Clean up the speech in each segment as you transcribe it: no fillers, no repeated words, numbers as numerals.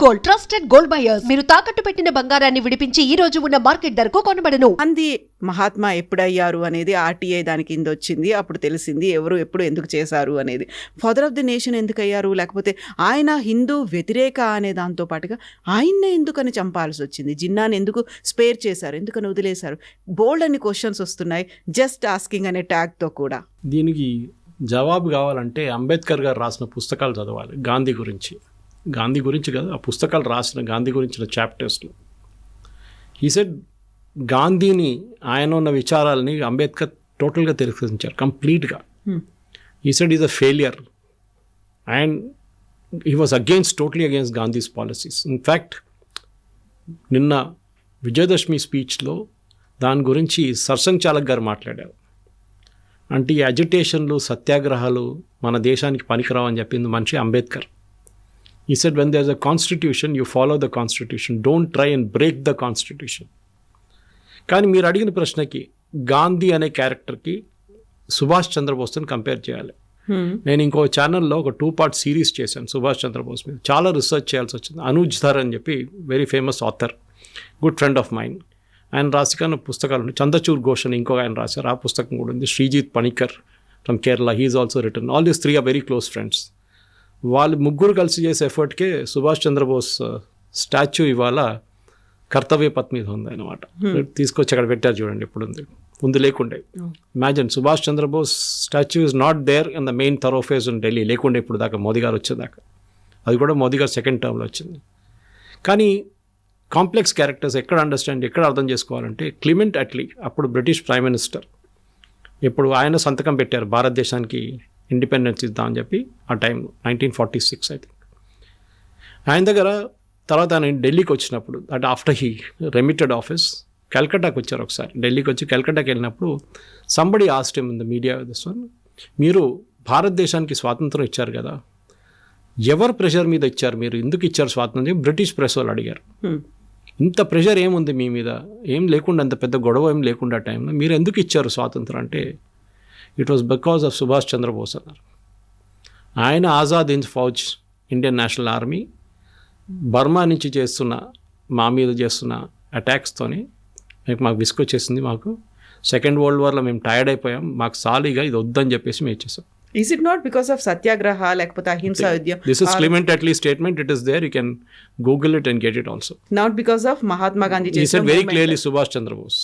Gold, trusted gold buyers. మీరు తాకట్టు పెట్టిన బంగారాన్ని విడిపించి ఈ రోజు ఉన్న మార్కెట్ ధరకు కొనబడను. గాంధీ మహాత్మా ఎప్పుడయ్యారు అనేది ఆర్టీఐ దాని కింద వచ్చింది. అప్పుడు తెలిసింది ఎవరు ఎప్పుడు ఎందుకు చేశారు అనేది. ఫాదర్ ఆఫ్ ది నేషన్ ఎందుకు అయ్యారు, లేకపోతే ఆయన హిందూ వ్యతిరేక అనే దాంతో పాటుగా ఆయన్నే ఎందుకని చంపాల్సి వచ్చింది, జిన్నాని ఎందుకు స్పేర్ చేశారు, ఎందుకని వదిలేశారు, బోల్డ్ అని క్వశ్చన్స్ వస్తున్నాయి జస్ట్ ఆస్కింగ్ అనే ట్యాగ్తో కూడా. దీనికి జవాబు కావాలంటే అంబేద్కర్ గారు రాసిన పుస్తకాలు చదవాలి గాంధీ గురించి కదా, ఆ పుస్తకాలు రాసిన గాంధీ గురించిన చాప్టర్స్లో ఈ సెడ్ గాంధీని ఆయన ఉన్న విచారాలని అంబేద్కర్ టోటల్గా తిరస్కరించారు కంప్లీట్గా. ఈ said is a failure and he was totally against Gandhi's policies. In fact నిన్న విజయదశమి స్పీచ్లో దాని గురించి సర్సంఘ్ చాలక్ గారు మాట్లాడారు. అంటే ఈ అజిటేషన్లు సత్యాగ్రహాలు మన దేశానికి పనికిరావు అని చెప్పింది మనిషి Ambedkar. He said when there is a constitution you follow the constitution, don't try and break the constitution. కానీ మీరు అడిగిన ప్రశ్నకి గాంధీ అనే క్యారెక్టర్కి సుభాష్ చంద్రబోస్ని కంపేర్ చేయాలి. నేను ఇంకో ఛానల్లో ఒక 2-part సిరీస్ చేశాను సుభాష్ చంద్రబోస్ మీద. చాలా రీసెర్చ్ చేయాల్సి వచ్చింది. అనుజ్ ధర్ అని చెప్పి very famous author, good friend of mine. ఆయన రాసిన పుస్తకాలు ఉన్నాయి. చంద్రచూర్ ఘోష్ అని ఇంకొక ఆయన రాశారు, ఆ పుస్తకం కూడా ఉంది. Sreejith Panicker from Kerala, he's also written. All these 3 are very close friends. వాళ్ళు ముగ్గురు కలిసి చేసే ఎఫర్ట్కే సుభాష్ చంద్రబోస్ స్టాచ్యూ ఇవాళ కర్తవ్య పథ్ మీద ఉంది అనమాట. తీసుకొచ్చి అక్కడ పెట్టారు చూడండి, ఇప్పుడు ఉంది, ముందు లేకుండే. Imagine Subhash Chandrabose statue is not there in the main థరోఫేస్ in Delhi, లేకుండే ఇప్పుడు దాకా మోదీ గారు వచ్చేదాకా. అది కూడా మోదీ గారు 2nd టర్మ్లో వచ్చింది. కానీ కాంప్లెక్స్ క్యారెక్టర్స్ ఎక్కడ ఎక్కడ అర్థం చేసుకోవాలంటే క్లిమెంట్ అట్లీ, అప్పుడు బ్రిటిష్ ప్రైమ్ మినిస్టర్, ఇప్పుడు ఆయన సంతకం పెట్టారు భారతదేశానికి ఇండిపెండెన్స్ ఇద్దామని చెప్పి ఆ టైంలో 1946 ఐ థింక్. ఆయన దగ్గర తర్వాత ఆయన ఢిల్లీకి వచ్చినప్పుడు, అంటే ఆఫ్టర్ హీ రెమిటెడ్ ఆఫీస్, కల్కట్టాకి వచ్చారు ఒకసారి. ఢిల్లీకి వచ్చి కల్కట్టాకి వెళ్ళినప్పుడు somebody asked him in the media this one, మీరు భారతదేశానికి స్వాతంత్రం ఇచ్చారు కదా, ఎవరు ప్రెషర్ మీద ఇచ్చారు, మీరు ఎందుకు ఇచ్చారు స్వాతంత్రం? బ్రిటిష్ ప్రెస్ వాళ్ళు అడిగారు. ఇంత ప్రెషర్ ఏముంది మీ మీద, ఏం లేకుండా, అంత పెద్ద గొడవ ఏం లేకుండా టైంలో మీరు ఎందుకు ఇచ్చారు స్వాతంత్రం అంటే, it was because of Subhash Chandra Bose అన్నారు. ఆయన Azad Hind Fauj, Indian National Army Burma నుంచి మా మీద చేస్తున్న అటాక్స్తోని మాకు విసుకొచ్చేసింది. మాకు 2nd వరల్డ్ వార్లో మేము టైర్డ్ అయిపోయాం, మాకు సాలీగా ఇది వద్దని చెప్పేసి మేము ఇచ్చేసాం. Is it not because of సత్యాగ్రహ లేకపోతే అహింసా ఉద్యమం? This is Clement Attlee's statement. It is there. You can Google it and get it also. Not because of Mahatma Gandhi. He said very clearly Subhash Chandra Bose,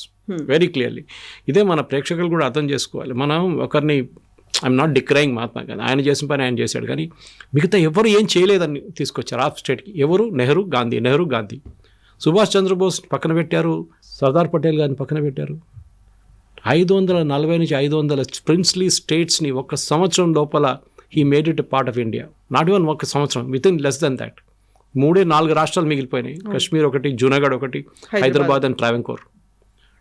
very clearly. ఇదే మన ప్రేక్షకులు కూడా అర్థం చేసుకోవాలి. మనం ఒకరిని, I'm not decrying Mahatma Gandhi, ఆయన చేసిన పని ఆయన చేశాడు, కానీ మిగతా ఎవరు ఏం చేయలేదని తీసుకొచ్చారు ఆఫ్ స్టేట్కి. ఎవరు? నెహ్రూ గాంధీ. సుభాష్ చంద్రబోస్ పక్కన పెట్టారు, సర్దార్ పటేల్ గారిని పక్కన పెట్టారు. 540 నుంచి 500 ప్రిన్స్లీ స్టేట్స్ని 1 సంవత్సరం లోపల he made it part of India. Not even 1 సంవత్సరం, within less than that 3-4 రాష్ట్రాలు మిగిలిపోయినాయి. కశ్మీర్ ఒకటి, జూనాగఢ్ ఒకటి, Hyderabad and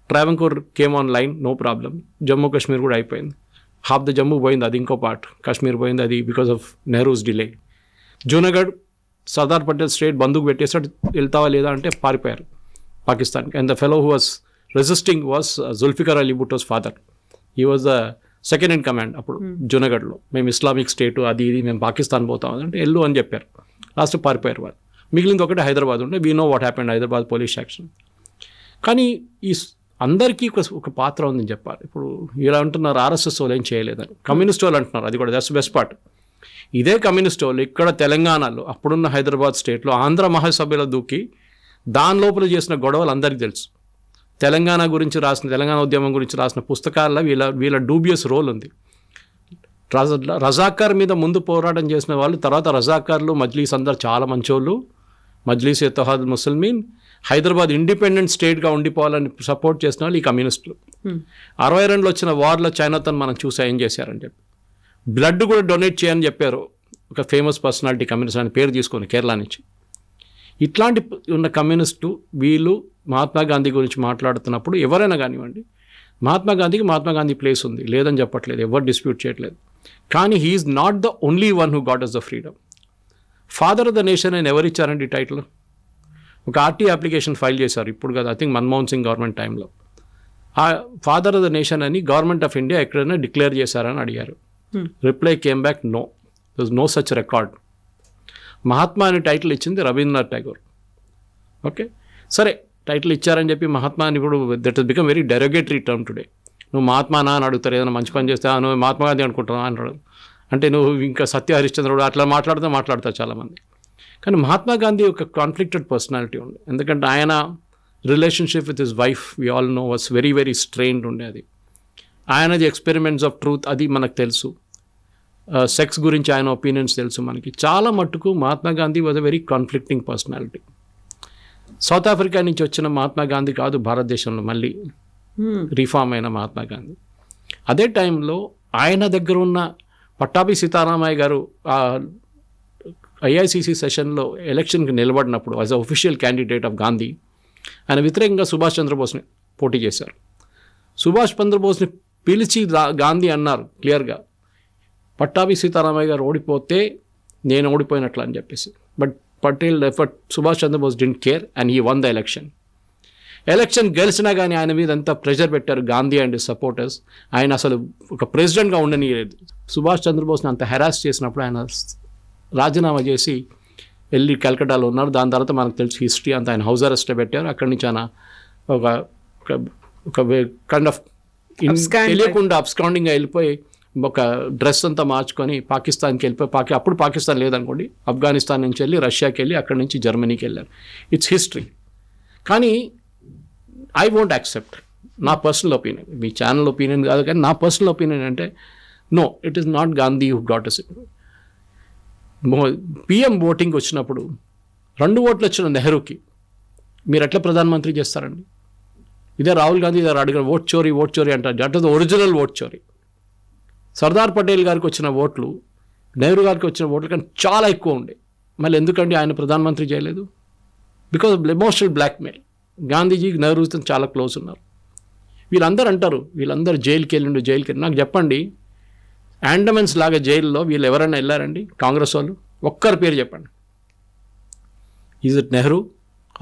Travancore came on line, no problem. Jammu Kashmir కూడా అయిపోయింది. హాఫ్ ద జమ్మూ పోయింది, అది ఇంకో పార్ట్. కాశ్మీర్ పోయింది, అది because of Nehru's delay. Junagadh Sardar Patel state బందూకు పెట్టేసాడు, వెళ్తావా లేదా అంటే పారిపోయారు పాకిస్తాన్కి. And the fellow who was resisting was Zulfikar Ali Bhutto's father. He was the 2nd in command అప్పుడు జూనాగఢ్లో. మేము ఇస్లామిక్ స్టేటు అది ఇది, మేము పాకిస్తాన్ పోతాం అంటే వెళ్ళు అని చెప్పారు. లాస్ట్ పారిపోయారు వాళ్ళు. మిగిలింది ఒకటి హైదరాబాద్ ఉంటే, we know what happened Hyderabad police action. కానీ ఈ అందరికీ ఒక పాత్ర ఉందని చెప్పాలి. ఇప్పుడు ఇలా అంటున్నారు ఆర్ఎస్ఎస్ వాళ్ళు ఏం చేయలేదని, కమ్యూనిస్ట్ వాళ్ళు అంటున్నారు, అది కూడా దట్స్ బెస్ట్ పార్ట్. ఇదే కమ్యూనిస్ట్ వాళ్ళు ఇక్కడ తెలంగాణలో, అప్పుడున్న హైదరాబాద్ స్టేట్లో ఆంధ్ర మహాసభలో దూకి దాని లోపల చేసిన గొడవలు అందరికీ తెలుసు. తెలంగాణ ఉద్యమం గురించి రాసిన పుస్తకాల్లో వీళ్ళ డూబియస్ రోల్ ఉంది. రజాకార్ మీద ముందు పోరాటం చేసిన వాళ్ళు, తర్వాత రజాకార్లు, మజ్లీస్ అందరు చాలా మంచోళ్ళు. మజ్లీస్ ఇత్తహాద్ ముస్లిమీన్ హైదరాబాద్ ఇండిపెండెంట్ స్టేట్గా ఉండిపోవాలని సపోర్ట్ చేసిన వాళ్ళు ఈ కమ్యూనిస్టులు. 62లో వచ్చిన వార్లో చైనాతో మనం చూసా ఏం చేశారని చెప్పి, బ్లడ్ కూడా డొనేట్ చేయని చెప్పారు ఒక ఫేమస్ పర్సనాలిటీ కమ్యూనిస్ట్ అని పేరు తీసుకొని కేరళ నుంచి. ఇట్లాంటి ఉన్న కమ్యూనిస్టు వీళ్ళు మహాత్మా గాంధీ గురించి మాట్లాడుతున్నప్పుడు ఎవరైనా కానివ్వండి, మహాత్మా గాంధీ ప్లేస్ ఉంది, లేదని చెప్పట్లేదు, ఎవరు డిస్ప్యూట్ చేయట్లేదు. కానీ he's not the only one who got us the freedom. Father of the nation అని ఎవరు ఇచ్చారండి టైటిల్? ఒక ఆర్టీ అప్లికేషన్ ఫైల్ చేశారు ఇప్పుడు కదా, I think Manmohan Singh government టైంలో. ఆ ఫాదర్ ఆఫ్ ద నేషన్ అని గవర్నమెంట్ ఆఫ్ ఇండియా ఎక్కడైనా డిక్లేర్ చేశారని అడిగారు. Reply came back, no, there is no such record. Mahatma అనే టైటిల్ ఇచ్చింది రవీంద్రనాథ్ ఠాగూర్. ఓకే, సరే టైటిల్ ఇచ్చారని చెప్పి మహాత్మా అని ఇప్పుడు that is become very derogatory term today. నువ్వు మహాత్మానా అని అడుగుతారు, ఏదైనా మంచి పని చేస్తే నువ్వు మహాత్మా గాంధీ అనుకుంటున్నావు అంటాడు. అంటే నువ్వు ఇంకా సత్య హరిశ్చంద్రుడు అట్లా మాట్లాడతారు చాలామంది. కానీ మహాత్మా గాంధీ ఒక కాన్ఫ్లిక్టెడ్ పర్సనాలిటీ ఉంది. ఎందుకంటే ఆయన relationship with his wife we all know was very very strained ఉండే. అది ఆయనది ఎక్స్పెరిమెంట్స్ ఆఫ్ ట్రూత్ అది మనకు తెలుసు. సెక్స్ గురించి ఆయన ఒపీనియన్స్ తెలుసు మనకి. చాలా మట్టుకు Mahatma Gandhi was a very conflicting personality. South Africa నుంచి వచ్చిన మహాత్మా గాంధీ కాదు భారతదేశంలో మళ్ళీ రీఫార్మ్ అయిన మహాత్మా గాంధీ. అదే టైంలో ఆయన దగ్గర ఉన్న పట్టాభి సీతారామయ్య గారు ఐఐసిసి సెషన్లో ఎలక్షన్కి నిలబడినప్పుడు as a official candidate of Gandhi ఆయన వ్యతిరేకంగా సుభాష్ చంద్రబోస్ని పోటీ చేశారు. సుభాష్ చంద్రబోస్ని పిలిచి గాంధీ అన్నారు క్లియర్గా, పట్టాభి సీతారామయ్య గారు ఓడిపోతే నేను ఓడిపోయినట్లు అని చెప్పేసి. But Subhash Chandra Bose didn't care and he won the election గెలిచినా కానీ ఆయన మీద అంతా ప్రెషర్ పెట్టారు గాంధీ అండ్ సపోర్టర్స్. ఆయన అసలు ఒక ప్రెసిడెంట్గా ఉండనియలేదు. సుభాష్ చంద్రబోస్ని అంత హెరాస్ చేసినప్పుడు ఆయన రాజీనామా చేసి వెళ్ళి కలకట్టాలో ఉన్నారు. దాని తర్వాత మనకు తెలుసు హిస్టరీ అంతా. ఆయన హౌస్ అరెస్ట్ పెట్టారు. అక్కడి నుంచి ఆయన ఒక కైండ్ ఆఫ్ తెలియకుండా అబ్స్కాండింగ్గా వెళ్ళిపోయి ఒక డ్రెస్ అంతా మార్చుకొని పాకిస్తాన్కి వెళ్ళిపోయి అప్పుడు పాకిస్తాన్ లేదనుకోండి, ఆఫ్ఘనిస్తాన్ నుంచి వెళ్ళి రష్యాకి వెళ్ళి అక్కడి నుంచి జర్మనీకి వెళ్ళారు. It's history. కానీ ఐ వోంట్ యాక్సెప్ట్, నా పర్సనల్ ఒపీనియన్, మీ ఛానల్ ఒపీనియన్ కాదు కానీ నా పర్సనల్ ఒపీనియన్ అంటే no, it is not Gandhi who got us. PM voting వచ్చినప్పుడు 2 ఓట్లు వచ్చిన నెహ్రూకి మీరు ఎట్లా ప్రధానమంత్రి చేస్తారండి? ఇదే రాహుల్ గాంధీ గారు అడిగిన ఓట్ చోరీ అంటారు. That is the original vote చోరీ. సర్దార్ పటేల్ గారికి వచ్చిన ఓట్లు నెహ్రూ గారికి వచ్చిన ఓట్లు కానీ చాలా ఎక్కువ ఉండే. మళ్ళీ ఎందుకండి ఆయన ప్రధానమంత్రి చేయలేదు? Because of emotional blackmail. గాంధీజీకి నెహ్రూతో చాలా క్లోజ్ ఉన్నారు. వీళ్ళందరూ అంటారు వీళ్ళందరూ జైలుకి వెళ్ళి. నాకు చెప్పండి, అండమన్స్ లాగా జైల్లో వీళ్ళు ఎవరైనా వెళ్ళారండి కాంగ్రెస్ వాళ్ళు? ఒక్కరి పేరు చెప్పండి. ఈజ్ ఇట్ నెహ్రూ,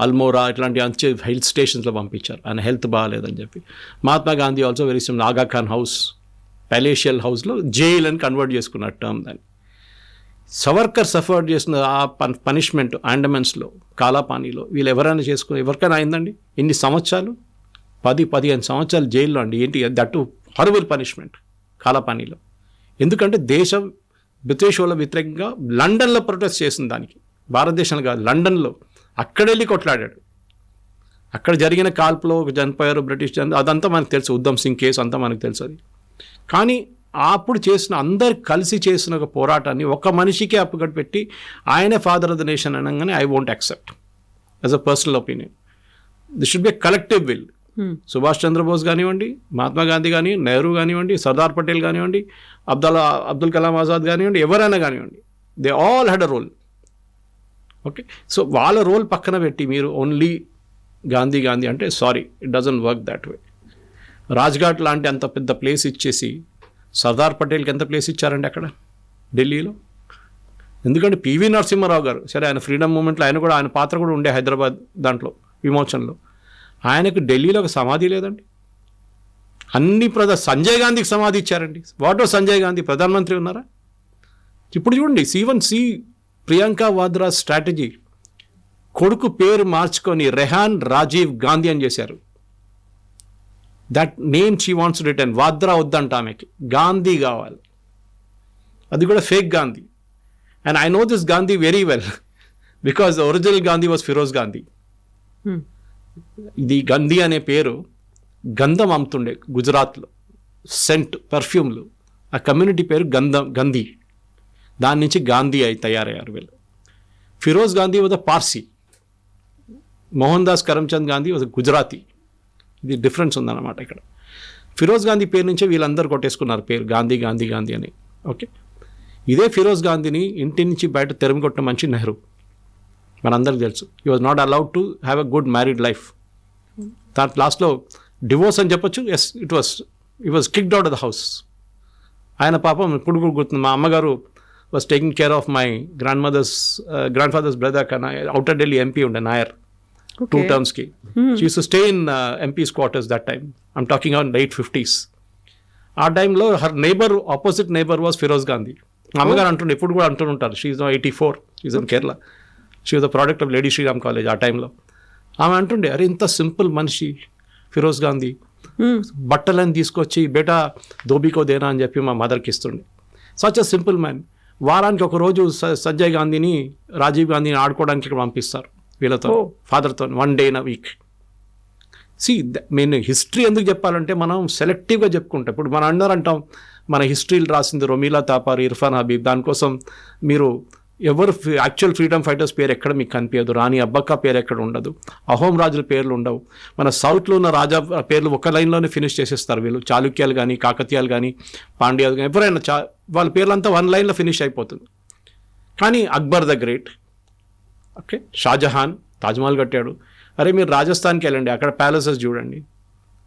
అల్మోరా ఇట్లాంటి అంచే హిల్ స్టేషన్స్లో పంపించారు ఆయన హెల్త్ బాగాలేదని చెప్పి. Mahatma Gandhi also very SIM ఆగా ఖాన్ హౌస్, ప్యాలేషియల్ హౌస్లో జైల్ అని కన్వర్ట్ చేసుకున్నారు టర్మ్. దాన్ని సవర్కర్ సఫర్ చేసిన ఆ పనిష్మెంట్ అండమన్స్లో కాలాపానీలో వీళ్ళు ఎవరైనా ఎవరికైనా అయిందండి? ఎన్ని సంవత్సరాలు? 10-15 సంవత్సరాలు జైల్లో అండి. ఏంటి దట్టు హారబుల్ పనిష్మెంట్ కాలాపానీలో. ఎందుకంటే దేశం బ్రిటిష్ వాళ్ళ వ్యతిరేకంగా లండన్లో ప్రొటెస్ట్ చేసిన దానికి, భారతదేశంలో కాదు లండన్లో, అక్కడెళ్ళి కొట్లాడాడు. అక్కడ జరిగిన కాల్పులో చనిపోయారు బ్రిటిష్ అదంతా మనకు తెలుసు. ఉద్దమ్ సింగ్ కేసు అంతా మనకు తెలుసు. అది కానీ అప్పుడు చేసిన అందరు కలిసి చేసిన ఒక పోరాటాన్ని ఒక మనిషికి అప్పుగట్టు పెట్టి ఆయనే ఫాదర్ ఆఫ్ ద నేషన్ అనగానే I won't accept as a personal opinion. This should be a collective will. Subhash Chandra Bose కానివ్వండి, మహాత్మా గాంధీ కానివ్వండి, నెహ్రూ కానివ్వండి, సర్దార్ పటేల్ కానివ్వండి, అబ్దుల్ కలాం ఆజాద్ కానివ్వండి, ఎవరైనా కానివ్వండి, they all had a role. Okay, so వాళ్ళ రోల్ పక్కన పెట్టి మీరు ఓన్లీ గాంధీ అంటే sorry, it doesn't work that way. Rajghat లాంటి అంత పెద్ద ప్లేస్ ఇచ్చేసి సర్దార్ పటేల్కి ఎంత ప్లేస్ ఇచ్చారండి అక్కడ ఢిల్లీలో? ఎందుకంటే పివి నరసింహారావు గారు, సరే ఆయన ఫ్రీడమ్ మూమెంట్లో ఆయన పాత్ర కూడా ఉండే హైదరాబాద్ దాంట్లో విమోచనలో. ఆయనకు ఢిల్లీలో ఒక సమాధి లేదండి. అన్ని సంజయ్ గాంధీకి సమాధి ఇచ్చారండి. What was Sanjay Gandhi? ప్రధానమంత్రి ఉన్నారా? ఇప్పుడు చూడండి, సి ప్రియాంక వాద్రా స్ట్రాటజీ, కొడుకు పేరు మార్చుకొని రెహాన్ రాజీవ్ గాంధీ అని చేశారు. That name she wants return. Vadra వద్దంట ఆమెకి, గాంధీ కావాలి. అది కూడా fake Gandhi. And I know this Gandhi very well because the original Gandhi was Feroze Gandhi. ఇది గంధీ అనే పేరు గంధం అమ్ముతుండే గుజరాత్లో, సెంట్ పర్ఫ్యూమ్లు. ఆ కమ్యూనిటీ పేరు గంధీ. దాని నుంచి గాంధీ తయారయ్యారు వీళ్ళు. Feroze Gandhi was a Parsi, Mohandas Karamchand Gandhi was Gujarati. ఇది డిఫరెన్స్ ఉందన్నమాట ఇక్కడ. ఫిరోజ్ గాంధీ పేరు నుంచే వీళ్ళందరూ కొట్టేసుకున్నారు పేరు గాంధీ అని. ఓకే, ఇదే ఫిరోజ్ గాంధీని ఇంటి నుంచి బయట తెరమి కొట్టిన మనిషి నెహ్రూ, మనందరికీ తెలుసు. He was not allowed to have a good married life. దాని లాస్ట్లో డివోర్స్ అని చెప్పొచ్చు. Yes, he was kicked out of the house. ఆయన పాపం ఇప్పుడు కూడా గుర్తుంది. మా అమ్మగారు was taking care of my grandfather's brother outer Delhi MP ఉండే Nair 2 termsకి. She used to stay in MP's quarters that time. I'm talking on late 50s. ఆ టైంలో her opposite neighbour was Feroze Gandhi. మా అమ్మగారు అంటుండే, ఇప్పుడు కూడా అంటుంటారు. She's 84, she's in Kerala, she was the product of Lady Shriram College ఆ టైంలో. ఆమె అంటుండే, అరే ఇంత సింపుల్ మనిషి ఫిరోజ్ గాంధీ, బట్టలని తీసుకొచ్చి బేటా దోబీకో దేనా అని చెప్పి మా మదర్కి ఇస్తుండే. Such a simple man. వారానికి ఒక రోజు సంజయ్ గాంధీని, రాజీవ్ గాంధీని ఆడుకోవడానికి ఇక్కడ పంపిస్తారు వీళ్ళతో, ఫాదర్తో, 1 day in a week. నేను హిస్టరీ ఎందుకు చెప్పాలంటే మనం సెలెక్టివ్గా చెప్పుకుంటాం. ఇప్పుడు మనం అందరూ అంటాం మన హిస్టరీలు రాసింది రొమీలా తాపార్, ఇర్ఫాన్ హబీబ్, దానికోసం మీరు ఎవరు యాక్చువల్ ఫ్రీడమ్ ఫైటర్స్ పేరు ఎక్కడ మీకు కనిపించదు, రాణి అబ్బక్క పేరు ఎక్కడ ఉండదు, అహోం రాజుల పేర్లు ఉండవు. మన సౌత్లో ఉన్న రాజా పేర్లు ఒక లైన్లోనే ఫినిష్ చేసేస్తారు వీళ్ళు. చాళుక్యాలు కానీ, కాకతీయాలు కానీ, పాండ్యాలు కానీ, ఎవరైనా వాళ్ళ పేర్లంతా 1 లైన్లో ఫినిష్ అయిపోతుంది. కానీ Akbar the great, okay, Shahjahan Taj Mahal కట్టాడు. అరే మీరు రాజస్థాన్కి వెళ్ళండి, అక్కడ ప్యాలెసెస్ చూడండి.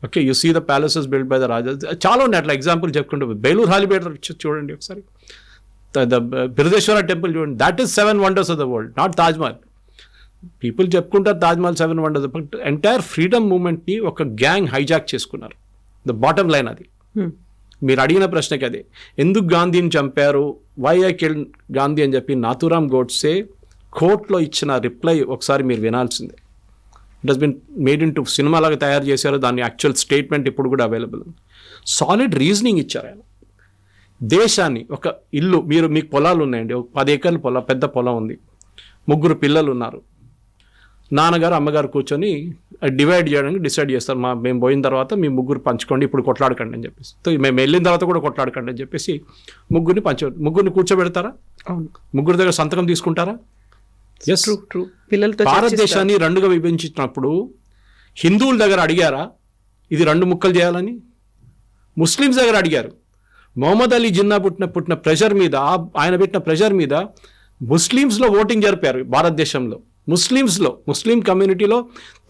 Okay, you see the palaces build by the రాజా. చాలా ఉన్నాయి అట్లా ఎగ్జాంపుల్ చెప్పుకుంటూ. బేలూర్ హాలిబేట్ చూడండి ఒకసారి, ద బిరుదేశ్వర టెంపుల్ చూడండి. That is 7 wonders of the world, not Taj Mahal. People చెప్పుకుంటారు Taj Mahal 7 wonders, but entire freedom మూమెంట్ని ఒక గ్యాంగ్ హైజాక్ చేసుకున్నారు. ద బాటమ్ లైన్ అది. మీరు అడిగిన ప్రశ్నకి అదే, ఎందుకు గాంధీని చంపారు, వై ఐ కిల్డ్ గాంధీ అని చెప్పి నాథూరామ్ గోడ్సే కోర్టులో ఇచ్చిన రిప్లై ఒకసారి మీరు వినాల్సిందే. It has been made into సినిమాలాగా తయారు చేశారు దాన్ని. యాక్చువల్ స్టేట్మెంట్ ఇప్పుడు కూడా అవైలబుల్. సాలిడ్ రీజనింగ్ ఇచ్చారు ఆయన. దేశాన్ని, ఒక ఇల్లు, మీకు పొలాలు ఉన్నాయండి, ఒక 10 acres పొలం, పెద్ద పొలం ఉంది, 3 పిల్లలు ఉన్నారు. నాన్నగారు అమ్మగారు కూర్చొని డివైడ్ చేయడానికి డిసైడ్ చేస్తారు. మేము పోయిన తర్వాత మీ 3 పంచుకోండి, ఇప్పుడు కొట్లాడకండి అని చెప్పేసి. మేము వెళ్ళిన తర్వాత కూడా కొట్లాడకండి అని చెప్పేసి 3 కూర్చోబెడతారా? అవును. 3 దగ్గర సంతకం తీసుకుంటారా? Yes, true. పిల్లలతో భారతదేశాన్ని 2గా విభజించినప్పుడు హిందువుల దగ్గర అడిగారా ఇది 2 ముక్కలు చేయాలని? ముస్లిమ్స్ దగ్గర అడిగారు. మొహమ్మద్ అలీ జిన్నా పుట్టిన ప్రెషర్ మీద, ఆయన పెట్టిన ప్రెషర్ మీద ముస్లిమ్స్లో ఓటింగ్ జరిపారు భారతదేశంలో. ముస్లిం కమ్యూనిటీలో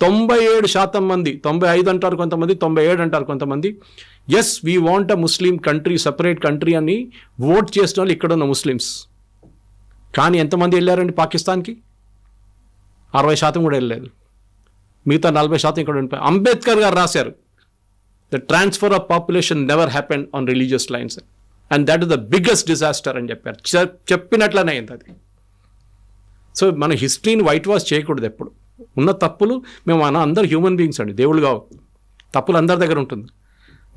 97% మంది, 95 అంటారు కొంతమంది, 97 అంటారు కొంతమంది, yes we want a Muslim country, separate country అని ఓట్ చేసిన వాళ్ళు ఇక్కడ ఉన్న ముస్లిమ్స్. కానీ ఎంతమంది వెళ్ళారండి పాకిస్తాన్కి? 60% కూడా వెళ్ళలేదు. మిగతా 40% ఇక్కడ ఉండిపోయి. అంబేద్కర్ గారు రాశారు, the transfer of population never happened on religious lines and that is the biggest disaster అని చెప్పారు. చెప్పినట్లనే అయింది అది. సో మన హిస్టరీని వైట్ వాష్ చేయకూడదు ఎప్పుడు. ఉన్న తప్పులు, మేము అందరు హ్యూమన్ బీయింగ్స్ అండి, దేవుళ్ళు కావు. తప్పులు అందరి దగ్గర ఉంటుంది.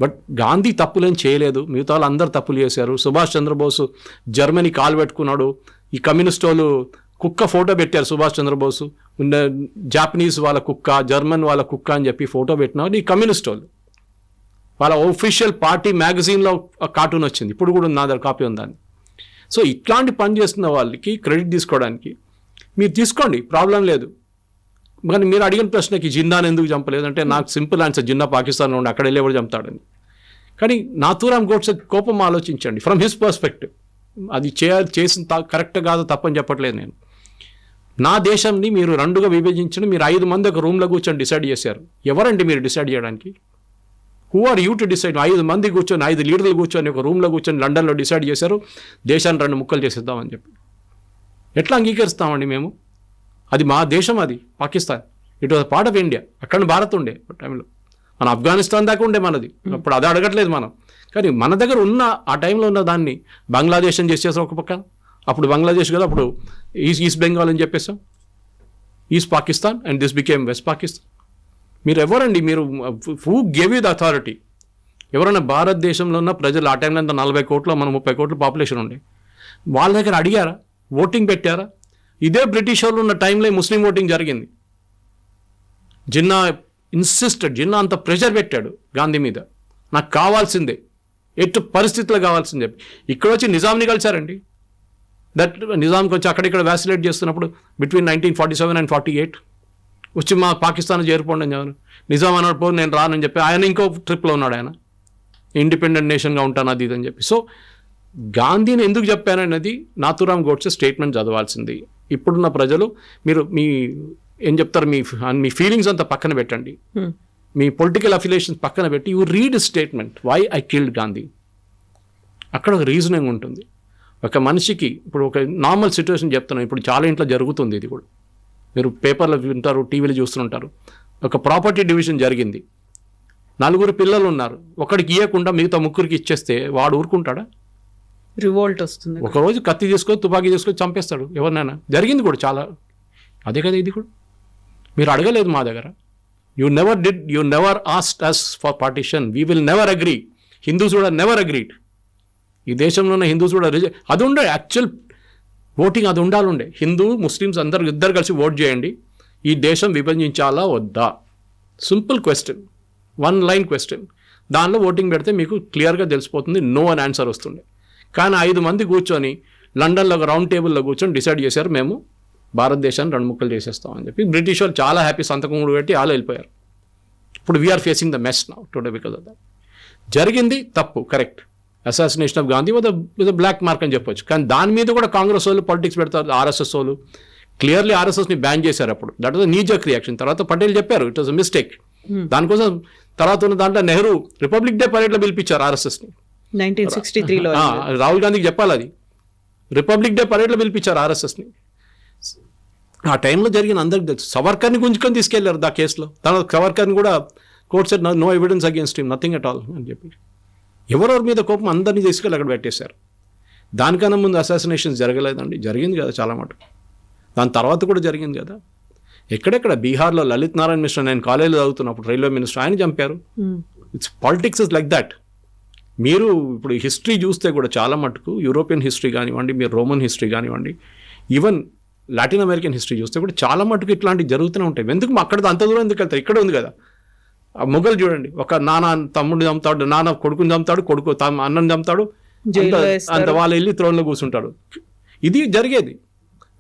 బట్ గాంధీ తప్పులేం చేయలేదు, మిగతా వాళ్ళు అందరు తప్పులు చేశారు. సుభాష్ చంద్రబోసు జర్మనీ కాలు పెట్టుకున్నాడు. ఈ కమ్యూనిస్ట్ వాళ్ళు కుక్క ఫోటో పెట్టారు, సుభాష్ చంద్రబోసు, జాపనీస్ వాళ్ళ కుక్క, జర్మన్ వాళ్ళ కుక్క అని చెప్పి ఫోటో పెట్టినారు ఈ కమ్యూనిస్ట్ వాళ్ళు. వాళ్ళ ఒఫీషియల్ పార్టీ మ్యాగజైన్లో కార్టూన్ వచ్చింది, ఇప్పుడు కూడా నా దగ్గర కాపీ ఉందని. సో ఇట్లాంటి పని చేస్తున్న వాళ్ళకి క్రెడిట్ తీసుకోవడానికి మీరు తీసుకోండి, ప్రాబ్లం లేదు. కానీ మీరు అడిగిన ప్రశ్నకి జిన్నాను ఎందుకు చంపలేదు అంటే నాకు సింపుల్ ఆన్సర్, జిన్నా పాకిస్తాన్లో ఉండి అక్కడ వెళ్ళి ఎవరు చంపుతాడని. కానీ నాథూరామ్ గోడ్సే కోపం ఆలోచించండి ఫ్రమ్ హిస్ పర్స్పెక్టివ్. అది చేసిన కరెక్ట్ కాదు, తప్పని చెప్పట్లేదు నేను. నా దేశంని మీరు 2గా విభజించిన, మీరు 5 మంది ఒక రూమ్లో కూర్చొని డిసైడ్ చేశారు. ఎవరండి మీరు డిసైడ్ చేయడానికి? Who are you to decide? 5 మంది కూర్చొని, 5 లీడర్లు కూర్చొని ఒక రూమ్లో కూర్చొని లండన్లో డిసైడ్ చేశారు దేశాన్ని 2 ముక్కలు చేసేద్దామని చెప్పి. ఎట్లా అంగీకరిస్తామండి మేము? అది మా దేశం, అది Pakistan. It was part of India. అక్కడ భారత్ ఉండే టైంలో, మన ఆఫ్ఘనిస్తాన్ దాకా ఉండే మనది. అప్పుడు అది అడగట్లేదు మనం. కానీ మన దగ్గర ఉన్న ఆ టైంలో ఉన్న దాన్ని బంగ్లాదేశ్ అని చేసేసాం ఒక పక్క. అప్పుడు బంగ్లాదేశ్ కదా, అప్పుడు ఈస్ట్ బెంగాల్ అని చెప్పేసాం, East Pakistan, and this became West Pakistan. మీరు ఎవరండి? మీరు who gave you the authority? ఎవరైనా భారతదేశంలో ఉన్న ప్రజలు ఆ టైంలో అంతా 40 కోట్లు, మన 30 కోట్ల పాపులేషన్ ఉండే వాళ్ళ దగ్గర అడిగారా? ఓటింగ్ పెట్టారా? ఇదే బ్రిటిష్ వాళ్ళు ఉన్న టైంలో ముస్లిం ఓటింగ్ జరిగింది. జిన్నా జిన్నా అంత ప్రెషర్ పెట్టాడు గాంధీ మీద, నాకు కావాల్సిందే, ఎటు పరిస్థితుల్లో కావాల్సింది చెప్పి. ఇక్కడ వచ్చి నిజాంని కలిశారండి. దట్ నిజాంకి వచ్చి అక్కడిక్కడ వ్యాసిలేట్ చేస్తున్నప్పుడు బిట్వీన్ 1947 and 48 వచ్చి మా పాకిస్తాన్ చేరిపోండి అని చెప్పాను. నిజాం అన్నాడు, పో నేను రానని చెప్పి ఆయన ఇంకో ట్రిప్లో ఉన్నాడు. ఆయన ఇండిపెండెంట్ నేషన్గా ఉంటాను అది ఇదని చెప్పి. సో గాంధీని ఎందుకు చెప్పానన్నది నాథూరామ్ గోడ్సే స్టేట్మెంట్ చదవాల్సింది. ఇప్పుడున్న ప్రజలు మీరు ఏం చెప్తారు, మీ ఫీలింగ్స్ అంతా పక్కన పెట్టండి, మీ పొలిటికల్ అఫిలియేషన్స్ పక్కన పెట్టి you read statement why I killed Gandhi. అక్కడ ఒక రీజనింగ్ ఉంటుంది. ఒక మనిషికి ఇప్పుడు ఒక నార్మల్ సిచ్యువేషన్ చెప్తున్నాను, ఇప్పుడు చాలా ఇంట్లో జరుగుతుంది ఇది కూడా, మీరు పేపర్లో వింటారు, టీవీలో చూస్తుంటారు. ఒక ప్రాపర్టీ డివిజన్ జరిగింది, 4 పిల్లలు ఉన్నారు, ఒకడికి ఇవ్వకుండా మిగతా 3కి ఇచ్చేస్తే వాడు ఊరుకుంటాడా? రివోల్ట్ వస్తుంది. ఒకరోజు కత్తి తీసుకొని తుపాకీ తీసుకొని చంపేస్తాడు ఎవరినైనా. జరిగింది కూడా చాలా. అదే కదా ఇది కూడా. మీరు అడగలేదు మా దగ్గర. You never asked us for partition. We will never agree. Hindus కూడా నెవర్ అగ్రీడ్. ఈ దేశంలో ఉన్న హిందూస్ కూడా అది ఉండే యాక్చువల్ ఓటింగ్, అది ఉండాలండే. హిందూ ముస్లిమ్స్ ఇద్దరు కలిసి ఓట్ చేయండి, ఈ దేశం విభజించాలా వద్దా, సింపుల్ క్వశ్చన్, 1 లైన్ క్వశ్చన్. దానిలో ఓటింగ్ పెడితే మీకు క్లియర్గా తెలిసిపోతుంది, నో అని ఆన్సర్ వస్తుండే. కానీ 5 మంది కూర్చొని లండన్లో ఒక రౌండ్ టేబుల్లో కూర్చొని డిసైడ్ చేశారు, మేము భారతదేశాన్ని 2 ముక్కలు చేసేస్తామని చెప్పి. బ్రిటిష్ వాళ్ళు చాలా హ్యాపీ సంతకం కూడా పెట్టి వాళ్ళు వెళ్ళిపోయారు. ఇప్పుడు we're facing the mess now today because of that. జరిగింది తప్పు, correct. Assassination of Gandhi with black mark అని చెప్పొచ్చు. కానీ దాని మీద కూడా కాంగ్రెస్ వాళ్ళు పాలిటిక్స్ పెడతారు. ఆర్ఎస్ఎస్ వాళ్ళు క్లియర్లీ ఆర్ఎస్ఎస్ని బ్యాన్ చేశారు అప్పుడు. That was knee jerk reaction. తర్వాత పటేల్ చెప్పారు ఇట్ వాజ్ అ మిస్టేక్. దానికోసం తర్వాత ఉన్న దాంట్లో నెహ్రూ రిపబ్లిక్ డే పరేడ్లో పిలిపించారు ఆర్ఎస్ఎస్ని 1963లో. రాహుల్ గాంధీకి చెప్పాలి అది. రిపబ్లిక్ డే పరేడ్లో పిలిపించారు ఆర్ఎస్ఎస్ని. ఆ టైంలో జరిగిన అందరికి తెలుసు. సవర్కర్ని గుంజుకొని తీసుకెళ్లారు ఆ కేసులో. తర్వాత సవర్కర్ని కూడా court said no evidence against him, nothing at all అని చెప్పి. ఎవరెవరి మీద కోపం అందరినీ తీసుకెళ్ళి అక్కడ పెట్టేశారు. దానికన్నా ముందు అసాసినేషన్స్ జరగలేదండి, జరిగింది కదా చాలా మటుకు. దాని తర్వాత కూడా జరిగింది కదా. ఎక్కడెక్కడ బీహార్లో లలిత్ నారాయణ మిశ్రా, నేను కాలేజీలో చదువుతున్నప్పుడు రైల్వే మినిస్టర్, ఆయన చంపారు. It's politics is like that. మీరు ఇప్పుడు హిస్టరీ చూస్తే కూడా చాలా మటుకు యూరోపియన్ హిస్టరీ కానివ్వండి, మీరు రోమన్ హిస్టరీ కానివ్వండి, ఈవెన్ లాటిన్ అమెరికన్ హిస్టరీ చూస్తే కూడా చాలా మటుకు ఇట్లాంటివి జరుగుతూనే ఉంటాయి. ఎందుకు అక్కడ అంత దూరం ఎందుకు వెళ్తారు? ఇక్కడ ఉంది కదా. ఆ మొఘలు చూడండి, ఒక నాన్న తమ్ముడిని చంపుతాడు, నాన్న కొడుకుని చంపుతాడు, కొడుకు అన్నని చంపుతాడు, అంత వాళ్ళు వెళ్ళి త్రోన్లో కూర్చుంటాడు. ఇది జరిగేది.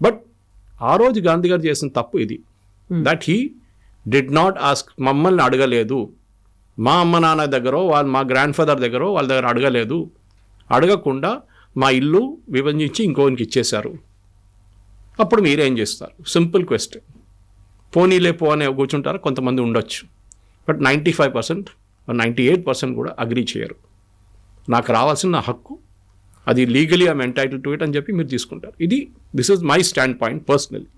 బట్ ఆ రోజు గాంధీ గారు చేసిన తప్పు ఇది, that he did not ask. మమ్మల్ని అడగలేదు, మా అమ్మ నాన్న దగ్గర, మా గ్రాండ్ ఫాదర్ దగ్గర, వాళ్ళ దగ్గర అడగలేదు. అడగకుండా మా ఇల్లు విభజించి ఇంకోనికి ఇచ్చేశారు. అప్పుడు మీరేం చేస్తారు? Simple question. పోనీలే పో అనే కూర్చుంటారు, కొంతమంది ఉండొచ్చు. బట్ 95% 98% కూడా అగ్రీ చేయరు. నాకు రావాల్సిన నా హక్కు, అది legally I'm entitled to it అని చెప్పి మీరు తీసుకుంటారు. This is my standpoint personally.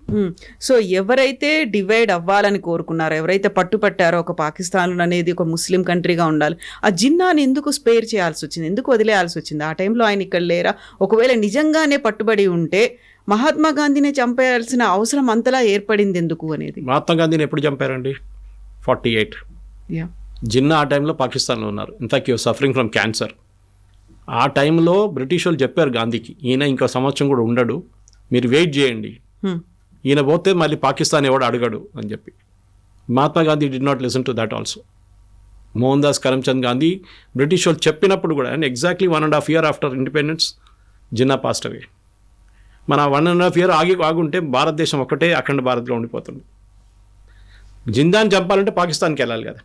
So ఎవరైతే డివైడ్ అవ్వాలని కోరుకున్నారో, ఎవరైతే పట్టుపట్టారో ఒక పాకిస్తాన్ అనేది ఒక ముస్లిం కంట్రీగా ఉండాలి, ఆ జిన్నాని ఎందుకు స్పేర్ చేయాల్సి వచ్చింది, ఎందుకు వదిలేయాల్సి వచ్చింది? ఆ టైంలో ఆయన ఇక్కడ లేరా? ఒకవేళ నిజంగానే పట్టుబడి ఉంటే మహాత్మా గాంధీని చంపేయాల్సిన అవసరం అంతలా ఏర్పడింది ఎందుకు అనేది. మహాత్మా గాంధీని ఎప్పుడు చంపారండి? 48. జిన్నా ఆ టైంలో పాకిస్తాన్లో ఉన్నారు. In fact you're suffering from cancer. ఆ టైంలో బ్రిటిష్ వాళ్ళు చెప్పారు గాంధీకి, ఈయన ఇంకో సంవత్సరం కూడా ఉండడు, మీరు వెయిట్ చేయండి, ఈయన పోతే మళ్ళీ పాకిస్తాన్ ఎవడు అడగడు అని చెప్పి. Mahatma Gandhi did not listen to that also. Mohandas Karamchand Gandhi British వాళ్ళు చెప్పినప్పుడు కూడా, and exactly 1.5 years after independence Jinnah passed away 1.5 years ఆగుంటే భారతదేశం ఒక్కటే అఖండ భారత్లో ఉండిపోతుంది. జిందాని చంపాలంటే పాకిస్తాన్కి వెళ్ళాలి కదా.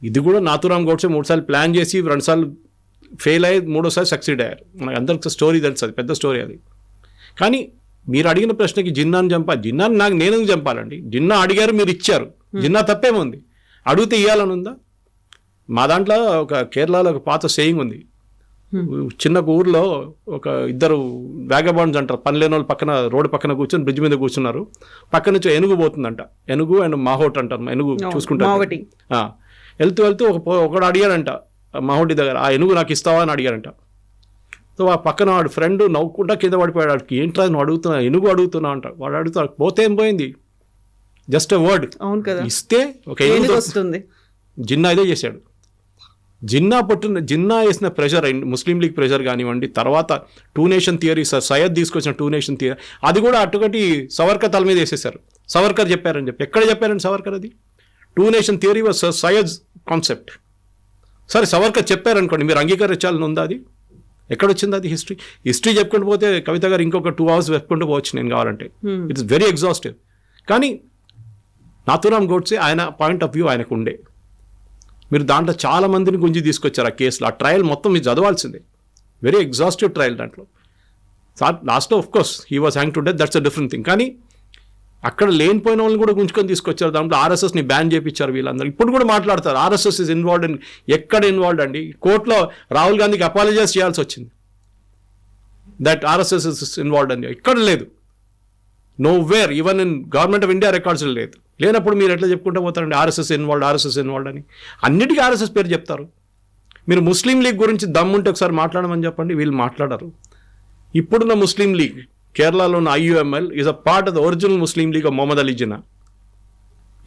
ఇది కూడా నాథూరామ్ గోడ్సే 3 సార్లు ప్లాన్ చేసి 2 సార్లు ఫెయిల్ అయ్యి 3వ సారి సక్సీడ్ అయ్యారు. మనకు అందరికి స్టోరీ తెలుసు, అది పెద్ద స్టోరీ అది. కానీ మీరు అడిగిన ప్రశ్నకి జిన్నాని జిన్నాని నేను చంపాలండి? జిన్నా అడిగారు, మీరు ఇచ్చారు. జిన్నా తప్పేముంది? అడిగితే ఇవ్వాలని ఉందా? మా దాంట్లో ఒక కేరళలో ఒక పాత సేయింగ్ ఉంది. చిన్న ఊర్లో ఒక 2 వ్యాగబాండ్స్ అంటారు, పని లేని వాళ్ళు పక్కన రోడ్డు పక్కన కూర్చొని బ్రిడ్జ్ మీద కూర్చున్నారు. పక్క నుంచి ఏనుగు పోతుందంట. ఏనుగు అండ్ మాహోట్ అంటారు, ఏనుగు చూసుకుంటారు. వెళ్తూ ఒకడు అడిగాడంట మాహోటి దగ్గర, ఆ ఏనుగు నాకు ఇస్తావా అని అడిగారంట. సో ఆ పక్కన వాడు ఫ్రెండ్ నవ్వుకుంటా కింద పడిపోయాడు. వాడికి ఏంట్రా నువ్వు అడుగుతున్నా, ఏనుగు అడుగుతున్నావు అంట. వాడు అడుగుతా, పోతే ఏం పోయింది, జస్ట్ ఎ వర్డ్ ఇస్తే ఒక ఏనుగు వస్తుంది. జిన్నా ఇదే చేశాడు. జిన్నా వేసిన ప్రెషర్, ముస్లిం లీగ్ ప్రెషర్ కానివ్వండి, తర్వాత 2 nation థియరీ, సయ్యద్ తీసుకొచ్చిన 2 nation థియరీ, అది కూడా అటుకటి సవర్కర్ తల మీద వేసేసారు. సవర్కర్ చెప్పారని చెప్పి. ఎక్కడ చెప్పారండి సవర్కర్? అది 2 nation theory was Syed concept. సరే సవర్కర్ చెప్పారనుకోండి, మీరు అంగీకరించాలని ఉందా? అది ఎక్కడొచ్చింది? అది హిస్టరీ చెప్పుకుంటూ పోతే కవిత గారు ఇంకొక 2 hours చెప్పుకుంటూ పోవచ్చు నేను కావాలంటే. It's very exhaustive. కానీ నాథూరామ్ గోడ్సే ఆయన పాయింట్ ఆఫ్ వ్యూ ఆయనకు ఉండే. మీరు దాంట్లో చాలా మందిని గుంజి తీసుకొచ్చారు ఆ కేసులో. ఆ ట్రయల్ మొత్తం మీరు చదవాల్సిందే. Very exhaustive trial. దాంట్లో లాస్ట్లో of course he was hang to death, that's a different thing. కానీ అక్కడ లేనిపోయిన వాళ్ళని కూడా గుంజుకొని తీసుకొచ్చారు. దాంట్లో ఆర్ఎస్ఎస్ని బ్యాన్ చేయించారు వీళ్ళందరూ. ఇప్పుడు కూడా మాట్లాడతారు ఆర్ఎస్ఎస్ ఇస్ ఇన్వాల్వ్డ్ ఇన్. ఎక్కడ ఇన్వాల్వ్డ్ అండి? కోర్టులో రాహుల్ గాంధీకి అపాలజైజ్ చేయాల్సి వచ్చింది దట్ ఆర్ఎస్ఎస్ ఇస్ ఇన్వాల్వ్డ్ అని. ఎక్కడ లేదు, know where, even in government of India records లేదు. లేనప్పుడు మీరు ఎట్లా చెప్పుకుంటూ పోతారండి ఆర్ఎస్ఎస్ ఇన్వాల్వ్డ్ అని? అన్నిటికీ ఆర్ఎస్ఎస్ పేరు చెప్తారు. మీరు ముస్లిం లీగ్ గురించి దమ్ముంటే ఒకసారి మాట్లాడమని చెప్పండి, వీళ్ళు మాట్లాడరు. ఇప్పుడున్న ముస్లిం లీగ్ కేరళలో ఉన్న IUML is a part of the original Muslim League of Mohammed Ali Jinnah.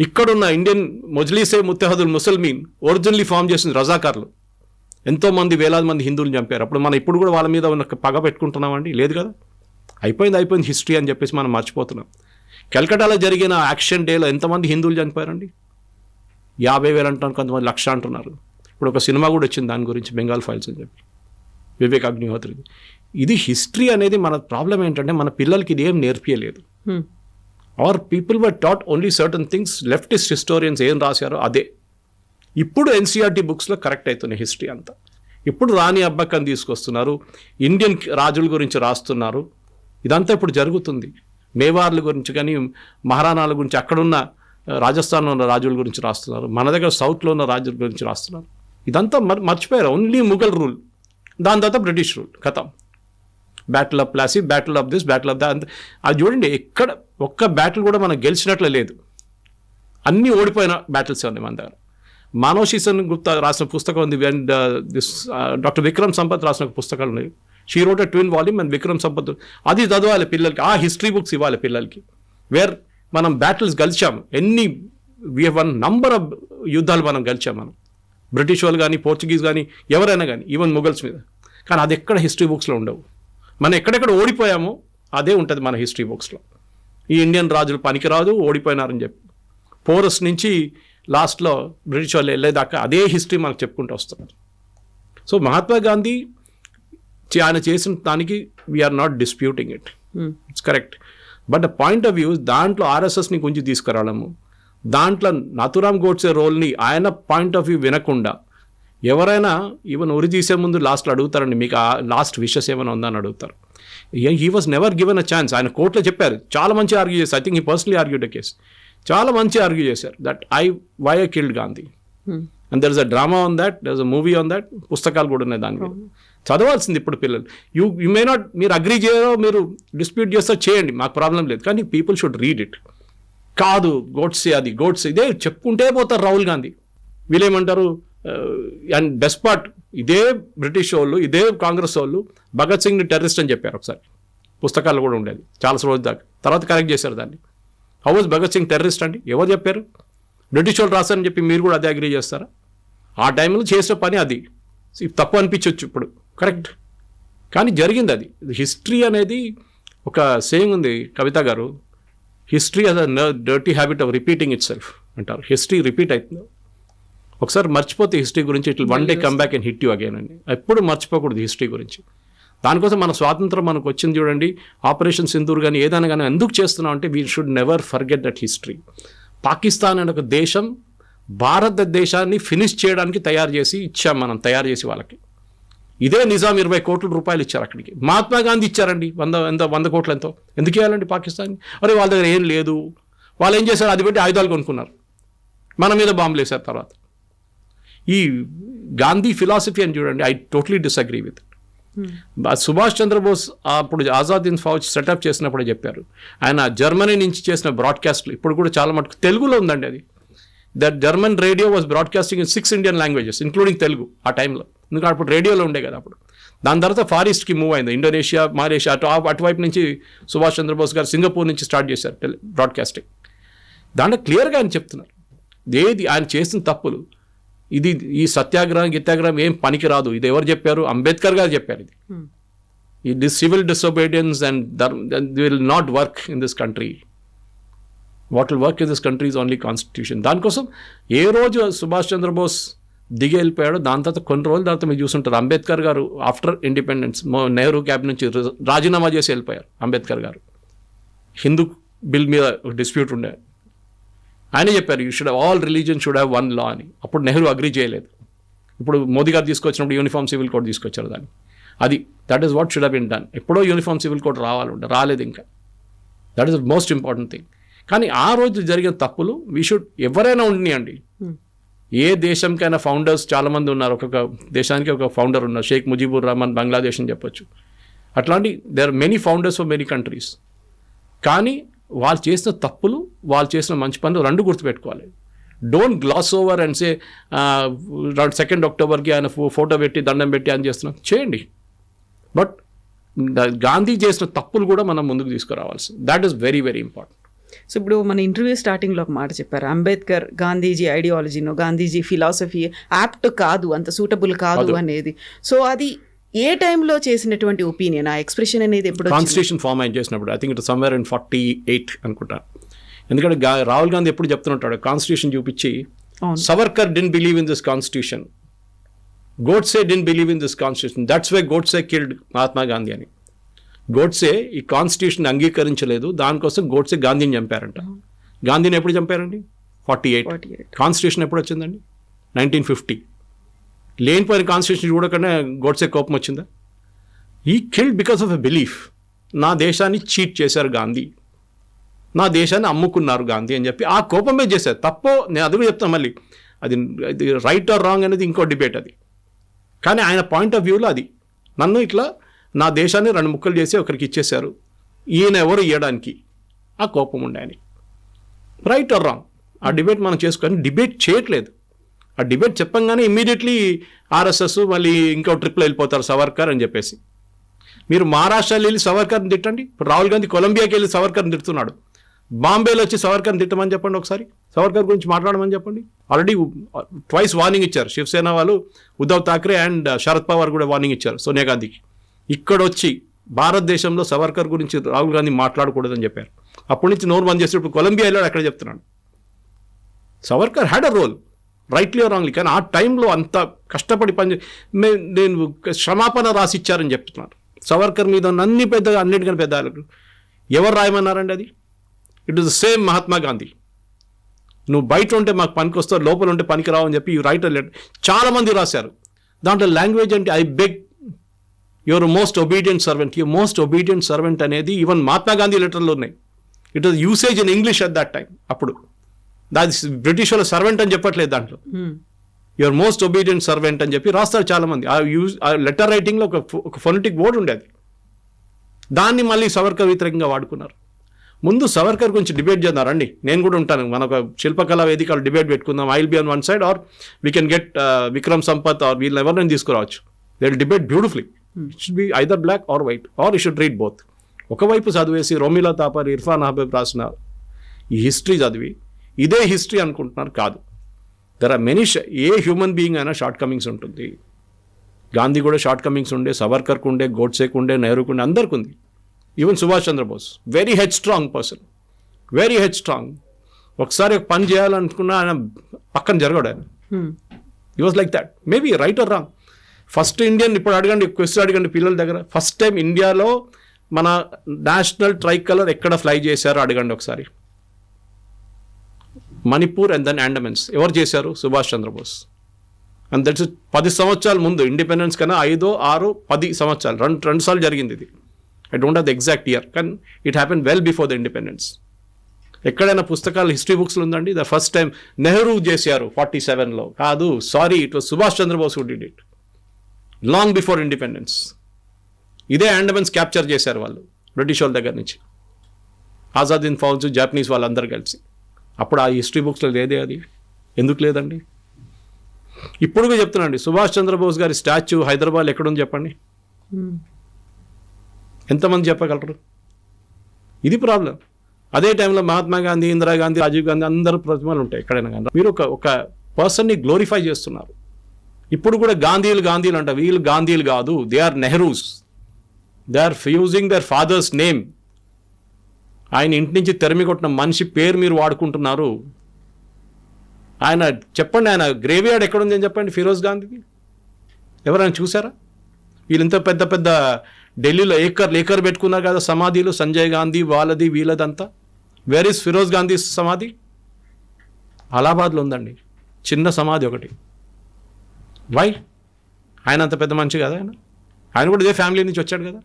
ఇక్కడున్న ఇండియన్ మజ్లీసే ముత్తహదుల్ ముసల్మీన్ ఒరిజినల్లీ ఫామ్ చేసిన రజాకార్లు. ఎంతోమంది వేలాది మంది హిందువులు చంపారు. అప్పుడు మనం ఇప్పుడు కూడా వాళ్ళ మీద ఉన్న పగ పెట్టుకుంటున్నామండి? లేదు కదా. అయిపోయింది హిస్టరీ అని చెప్పేసి మనం మర్చిపోతున్నాం. కల్కటాలో జరిగిన యాక్షన్ డేలో ఎంతమంది హిందువులు చనిపోయారండి? 50,000 అంటున్నారు, కొంతమంది 1,00,000 అంటున్నారు. ఇప్పుడు ఒక సినిమా కూడా వచ్చింది దాని గురించి, బెంగాల్ ఫైల్స్ అని చెప్పి, వివేక్ అగ్నిహోత్రి. ఇది హిస్టరీ అనేది మన ప్రాబ్లం ఏంటంటే మన పిల్లలకి ఇది ఏం నేర్పియలేదు. Our people were taught only certain things. Leftist historians ఏం రాశారో అదే ఇప్పుడు NCERT బుక్స్లో కరెక్ట్ అవుతున్నాయి హిస్టరీ అంతా. ఇప్పుడు రాణి అబ్బక్కని తీసుకొస్తున్నారు, ఇండియన్ రాజుల గురించి రాస్తున్నారు. ఇదంతా ఇప్పుడు జరుగుతుంది. మేవార్ల గురించి కానీ మహారాణాల గురించి, అక్కడున్న రాజస్థాన్లో ఉన్న రాజుల గురించి రాస్తున్నారు, మన దగ్గర సౌత్లో ఉన్న రాజుల గురించి రాస్తున్నారు. ఇదంతా మర్చిపోయారు. ఓన్లీ ముఘల్ రూల్, దాని తర్వాత బ్రిటిష్ రూల్, కథం. Battle of Plassey, battle of this, battle of దా. అది చూడండి, ఎక్కడ ఒక్క బ్యాటిల్ కూడా మనం గెలిచినట్లే లేదు. అన్నీ ఓడిపోయిన బ్యాటిల్స్ ఉన్నాయి మన దగ్గర. మానవ్ శీసన్ గుప్తా రాసిన పుస్తకం ఉంది, అండ్ డాక్టర్ విక్రమ్ సంపత్ రాసిన పుస్తకాలు ఉన్నాయి. She wrote a twin volume and Vikram Sampath. అది చదవాలి పిల్లలకి, ఆ హిస్టరీ బుక్స్ ఇవ్వాలి పిల్లలకి. వేర్ మనం బ్యాటిల్స్ గెలిచాం, వీ వన్ నంబర్ ఆఫ్ యుద్ధాలు మనం గెలిచాం. మనం బ్రిటిష్ వాళ్ళు కానీ, పోర్చుగీస్ కానీ, ఎవరైనా కానీ, ఈవెన్ మొఘల్స్ మీద. కానీ అది ఎక్కడ హిస్టరీ బుక్స్లో ఉండవు. మనం ఎక్కడెక్కడ ఓడిపోయామో అదే ఉంటుంది మన హిస్టరీ బుక్స్లో. ఈ ఇండియన్ రాజులు పనికిరాదు, ఓడిపోయినారని చెప్పి పోరస్ నుంచి లాస్ట్లో బ్రిటిష్ వాళ్ళు వెళ్ళేదాకా అదే హిస్టరీ మనకు చెప్పుకుంటూ వస్తున్నారు. సో మహాత్మా గాంధీ ఆయన చేసిన దానికి we're not disputing it, it's correct. But the point of view, దాంట్లో RSSని కొంచెం తీసుకురావడము, దాంట్లో నాథురామ్ గోడ్సే రోల్ని ఆయన పాయింట్ ఆఫ్ వ్యూ వినకుండా ఎవరైనా ఈవెన్ ఉరి తీసే ముందు లాస్ట్లో అడుగుతారండి, మీకు ఆ లాస్ట్ విషెస్ ఏమైనా ఉందని అడుగుతారు. He was never given a chance. ఆయన కోర్టులో చెప్పారు, చాలా మంచి ఆర్గ్యూ చేశారు. I think he personally argued a case. చాలా మంచి ఆర్గ్యూ చేశారు that why I killed Gandhi. And there is a drama on that, there is a movie on that. పుస్తకాలు కూడా ఉన్నాయి దాని మీద. చదవాల్సింది ఇప్పుడు పిల్లలు. యూ మే నాట్, మీరు అగ్రీ చేయరో, మీరు డిస్ప్యూట్ చేస్తా చేయండి, మాకు ప్రాబ్లం లేదు. కానీ పీపుల్ షుడ్ రీడ్ ఇట్. కాదు గోడ్సే, అది గోడ్సే, ఇదే చెప్పుకుంటే పోతారు రాహుల్ గాంధీ. వీళ్ళేమంటారు, అండ్ డెస్పాట్, ఇదే బ్రిటిష్ వాళ్ళు, ఇదే కాంగ్రెస్ వాళ్ళు భగత్ సింగ్ని టెర్రరిస్ట్ అని చెప్పారు ఒకసారి. పుస్తకాలు కూడా ఉండేది చాలా రోజు దాకా. తర్వాత కరెక్ట్ చేశారు దాన్ని. How was Bhagat Singh terrorist అండి? ఎవరు చెప్పారు? బ్రిటిష్ వాళ్ళు రాశారని చెప్పి మీరు కూడా అదే అగ్రీ చేస్తారా? ఆ టైంలో చేసిన పని అది. తప్పు అనిపించవచ్చు ఇప్పుడు, కరెక్ట్. కానీ జరిగింది అది. హిస్టరీ అనేది ఒక సేయింగ్ ఉంది కవిత గారు, history as a dirty habit of repeating it self అంటారు. హిస్టరీ రిపీట్ అవుతుంది. ఒకసారి మర్చిపోతే హిస్టరీ గురించి, it one day come back and hit you again అండి. ఎప్పుడు మర్చిపోకూడదు హిస్టరీ గురించి. దానికోసం మన స్వాతంత్రం మనకు వచ్చింది చూడండి, ఆపరేషన్ సింధూర్ కానీ ఏదైనా కానీ ఎందుకు చేస్తున్నాం అంటే we should never forget that history. Pakistan అనే ఒక దేశం భారతదేశాన్ని ఫినిష్ చేయడానికి తయారు చేసి ఇచ్చాం మనం, తయారు చేసి వాళ్ళకి. ఇదే నిజాం 20 కోట్ల రూపాయలు ఇచ్చారు అక్కడికి. మహాత్మా గాంధీ ఇచ్చారండి 100 కోట్లు ఎంతో. ఎందుకు ఇవ్వాలండి పాకిస్తాన్? అరే వాళ్ళ దగ్గర ఏం లేదు, వాళ్ళు ఏం చేశారు, అది పెట్టి ఆయుధాలు కొనుక్కున్నారు, మన మీద బాంబులు వేశారు. తర్వాత ఈ గాంధీ ఫిలాసఫీ అని చూడండి, I totally disagree with. Subhash Chandra Bose అప్పుడు ఆజాద్ హింద్ ఫౌజ్ సెటప్ చేసినప్పుడే చెప్పారు. ఆయన జర్మనీ నుంచి చేసిన బ్రాడ్కాస్ట్లు ఇప్పుడు కూడా చాలా మటుకు తెలుగులో ఉందండి. అది that German radio was broadcasting in 6 Indian languages including Telugu ఆ టైంలో. ఎందుకంటే అప్పుడు రేడియోలో ఉండే కదా అప్పుడు. దాని తర్వాత ఫార్ ఈస్ట్కి మూవ్ అయింది, ఇండోనేషియా, మలేషియా, అటువైపు నుంచి సుభాష్ చంద్రబోస్ గారు సింగపూర్ నుంచి స్టార్ట్ చేశారు బ్రాడ్కాస్టింగ్. దాంట్లో క్లియర్గా ఆయన చెప్తున్నారు ఏది ఆయన చేసిన తప్పులు. ఇది ఈ సత్యాగ్రహం గిత్యాగ్రహం ఏం పనికిరాదు. ఇది ఎవరు చెప్పారు? అంబేద్కర్ గారు చెప్పారు. ఇది civil disobedience and will not work in this country. What will work in this country is only constitution. దానికోసం ఏ రోజు సుభాష్ చంద్రబోస్ దిగి వెళ్ళిపోయాడు, దాని తర్వాత కొన్ని రోజుల తర్వాత మీరు చూస్తుంటారు అంబేద్కర్ గారు ఆఫ్టర్ ఇండిపెండెన్స్ నెహ్రూ క్యాబినెట్ నుంచి రాజీనామా చేసి వెళ్ళిపోయారు అంబేద్కర్ గారు. హిందూ బిల్ మీద డిస్ప్యూట్ ఉండే, ఆయన చెప్పారు you should all religion should have one law అని. అప్పుడు నెహ్రూ అగ్రీ చేయలేదు. ఇప్పుడు మోదీ గారు తీసుకొచ్చినప్పుడు యూనిఫామ్ సివిల్ కోడ్ తీసుకొచ్చారు దాన్ని. అది that is what should have been done. ఎప్పుడో యూనిఫామ్ సివిల్ కోడ్ రాలేదు ఇంకా. That is the most important thing. కానీ ఆ రోజు జరిగిన తప్పులు వీ షుడ్ ఎవరైనా ఉండియండి. ఏ దేశంకైనా ఫౌండర్స్ చాలామంది ఉన్నారు, ఒక్కొక్క దేశానికి ఒక ఫౌండర్ ఉన్నారు. షేక్ ముజీబుర్ రహమాన్ బంగ్లాదేశ్ అని చెప్పొచ్చు. అట్లాంటి there are many founders for many countries. కానీ వాళ్ళు చేసిన తప్పులు, వాళ్ళు చేసిన మంచి పనులు రెండు గుర్తుపెట్టుకోవాలి. Don't glass over and say 2 అక్టోబర్కి ఆయన ఫోటో పెట్టి దండం పెట్టి అని చేస్తున్నాం, చేయండి. బట్ గాంధీ చేసిన తప్పులు కూడా మనం ముందుకు తీసుకురావాల్సి, that is very very important. So ఇప్పుడు మన ఇంటర్వ్యూ స్టార్టింగ్లో ఒక మాట చెప్పారు, అంబేద్కర్ గాంధీజీ ఐడియాలజీనో గాంధీజీ ఫిలాసఫీ యాప్ట్ కాదు, అంత సూటబుల్ కాదు అనేది. సో అది ఏ టైంలో చేసినటువంటి ఒపీనియన్, ఆ ఎక్స్ప్రెషన్ అనేది ఎప్పుడు? కాన్స్టిట్యూషన్ ఫార్మ్ అయిన చేసినప్పుడు, I think it somewhere in 48 అనుకుంటా. ఎందుకంటే రాహుల్ గాంధీ ఎప్పుడు చెప్తుంటాడు కాన్స్టిట్యూషన్ చూపించి, Savarkar didn't believe in this constitution, Godse didn't believe in this constitution, that's why Godse killed Mahatma Gandhi అని. గోడ్సే ఈ కాన్స్టిట్యూషన్ అంగీకరించలేదు, దానికోసం గోడ్సే గాంధీని చంపారంట. గాంధీని ఎప్పుడు చంపారండి? 48. కాన్స్టిట్యూషన్ ఎప్పుడు వచ్చిందండి? 1950. లేనిపోయిన కాన్స్టిట్యూషన్ చూడకుండా గోడ్సే కోపం వచ్చిందా? ఈ killed because of a belief. నా దేశాన్ని చీట్ చేశారు గాంధీ, నా దేశాన్ని అమ్ముకున్నారు గాంధీ అని చెప్పి ఆ కోపమే చేశారు. తప్పో నేను అది కూడా చెప్తాను మళ్ళీ, అది రైట్ ఆర్ రాంగ్ అనేది ఇంకో డిబేట్ అది. కానీ ఆయన పాయింట్ ఆఫ్ వ్యూలో అది, నన్ను ఇట్లా నా దేశాన్ని 2 ముక్కలు చేసి ఒకరికి ఇచ్చేశారు, ఈయన ఎవరు ఇవ్వడానికి, ఆ కోపం ఉండే అని. రైట్ ఆర్ రాంగ్ ఆ డిబేట్ మనం చేసుకొని డిబేట్ చేయట్లేదు. ఆ డిబేట్ చెప్పంగానే ఇమ్మీడియట్లీ ఆర్ఎస్ఎస్ మళ్ళీ ఇంకో ట్రిప్లో వెళ్ళిపోతారు సవర్కర్ అని చెప్పేసి. మీరు మహారాష్ట్రలో వెళ్ళి సవర్కర్ని తిట్టండి, ఇప్పుడు రాహుల్ గాంధీ కొలంబియాకి వెళ్ళి సవర్కర్ని తిడుతున్నాడు, బాంబేలో వచ్చి సవర్కర్ని తిట్టమని చెప్పండి, ఒకసారి సవర్కర్ గురించి మాట్లాడమని చెప్పండి. ఆల్రెడీ ట్వైస్ వార్నింగ్ ఇచ్చారు శివసేన వాళ్ళు, ఉద్ధవ్ థాక్రే అండ్ శరద్ పవార్ కూడా వార్నింగ్ ఇచ్చారు సోనియా గాంధీకి. ఇక్కడ వచ్చి భారతదేశంలో సవర్కర్ గురించి రాహుల్ గాంధీ మాట్లాడకూడదని చెప్పారు. అప్పటి నుంచి నోరు బంద్ చేసి ఇప్పుడు కొలంబియా వెళ్ళాడు, అక్కడ చెప్తున్నాడు. Savarkar had a role, rightly wrongly, కానీ ఆ టైంలో అంత కష్టపడి నేను క్షమాపణ రాసి ఇచ్చారని చెప్తున్నారు. సవర్కర్ మీద అన్ని పెద్దగా అన్నిటికన్నా పెద్ద ఎవరు రాయమన్నారండి అది? It is the same Mahatma Gandhi. నువ్వు బయట ఉంటే మాకు పనికి వస్తావు, లోపల ఉంటే పనికి రావు అని చెప్పి యూ రైట్ లెటర్ చాలామంది రాశారు. దాంట్లో లాంగ్వేజ్ అంటే I beg your most obedient servant, your most obedient servant అనేది ఈవెన్ మహాత్మా గాంధీ లెటర్లో ఉన్నాయి. It was usage in English at that time. అప్పుడు దాని బ్రిటిష్ వాళ్ళ సర్వెంట్ అని చెప్పట్లేదు, దాంట్లో యువర్ మోస్ట్ ఒబీడియంట్ సర్వెంట్ అని చెప్పి రాస్తారు చాలామంది. ఆ లెటర్ రైటింగ్లో ఒక ఫొనెటిక్ వర్డ్ ఉండేది, దాన్ని మళ్ళీ సవర్కర్ వ్యతిరేకంగా వాడుకున్నారు. ముందు సవర్కర్ గురించి డిబేట్ చేద్దారండి, నేను కూడా ఉంటాను, మన ఒక శిల్పకళా వేదికలు డిబేట్ పెట్టుకుందాం. I will be on one side or we can get Vikram Sampath or వీళ్ళని ఎవరినైనా తీసుకురావచ్చు. They will debate beautifully. It should be either black or white or you should read both. ఒకవైపు చదివేసి రోమిలా తాపర్, ఇర్ఫాన్ అహబీబ్ రాసిన ఈ హిస్టరీ చదివి ఇదే హిస్టరీ అనుకుంటున్నారు, కాదు. There are many, a human being అయినా షార్ట్ కమింగ్స్ ఉంటుంది. గాంధీ కూడా షార్ట్ కమింగ్స్ ఉండే, సవర్కర్కు ఉండే, గోడ్సేకు ఉండే, నెహ్రూకు ఉండే, అందరికి ఉంది. Even Subhash Chandra Bose very headstrong person, very headstrong. ఒకసారి ఒక పని చేయాలనుకున్నా ఆయన పక్కన జరగడు ఆయన. He was like that. Maybe right or wrong. First Indian, ఇప్పుడు అడగండి, క్వశ్చన్ అడగండి పిల్లల దగ్గర, ఫస్ట్ టైం ఇండియాలో మన నేషనల్ ట్రై కలర్ ఎక్కడ ఫ్లై చేశారో అడగండి ఒకసారి. మణిపూర్ అండ్ దెన్ అండమాన్స్ ఎవరు చేశారు? సుభాష్ చంద్రబోస్. అండ్ దట్స్ 10 సంవత్సరాల ముందు, ఇండిపెండెన్స్ కన్నా 5, 6, 10 సంవత్సరాలు, రెండు సార్లు జరిగింది ఇది. I don't have the exact year, కానీ it happen well before the independence. ఎక్కడైనా పుస్తకాలు హిస్టరీ బుక్స్లో ఉందండి ద ఫస్ట్ టైం నెహ్రూ చేశారు 47లో? కాదు, sorry, it was Subhash Chandra Bose who did it long before independence. ఇదే అండమాన్స్ క్యాప్చర్ చేశారు వాళ్ళు బ్రిటిష్ వాళ్ళ దగ్గర నుంచి, ఆజాదీన్ ఫౌజ్, జాపనీస్ వాళ్ళందరూ కలిసి. అప్పుడు ఆ హిస్టరీ బుక్స్లో లేదే అది, ఎందుకు లేదండి? ఇప్పుడు కూడా చెప్తున్నాండి, సుభాష్ చంద్రబోస్ గారి స్టాచ్యూ హైదరాబాద్ ఎక్కడుంది చెప్పండి, ఎంతమంది చెప్పగలరు? ఇది ప్రాబ్లం. అదే టైంలో మహాత్మా గాంధీ, ఇందిరాగాంధీ, రాజీవ్ గాంధీ అందరూ ప్రతిమలు ఉంటాయి ఎక్కడైనా. కానీ మీరు ఒక పర్సన్ని గ్లోరిఫై చేస్తున్నారు. ఇప్పుడు కూడా గాంధీలు అంట, వీళ్ళు గాంధీలు కాదు, they are Nehrus. They are using their father's name. ఆయన ఇంటి నుంచి తెరమి కొట్టిన మనిషి పేరు మీరు వాడుకుంటున్నారు. ఆయన చెప్పండి, ఆయన గ్రేవ్యార్డ్ ఎక్కడుంది అని చెప్పండి ఫిరోజ్ గాంధీది. ఎవరైనా చూసారా? వీళ్ళు ఇంత పెద్ద పెద్ద ఢిల్లీలో ఏకర్ పెట్టుకున్నారు కదా సమాధిలు, సంజయ్ గాంధీ వాళ్ళది వీళ్ళదంతా. వేర్ ఈస్ ఫిరోజ్ గాంధీ సమాధి? అలహాబాద్లో ఉందండి, చిన్న సమాధి ఒకటి. వై? ఆయన అంత పెద్ద మనిషి కదా ఆయన కూడా ఇదే ఫ్యామిలీ నుంచి వచ్చాడు కదా.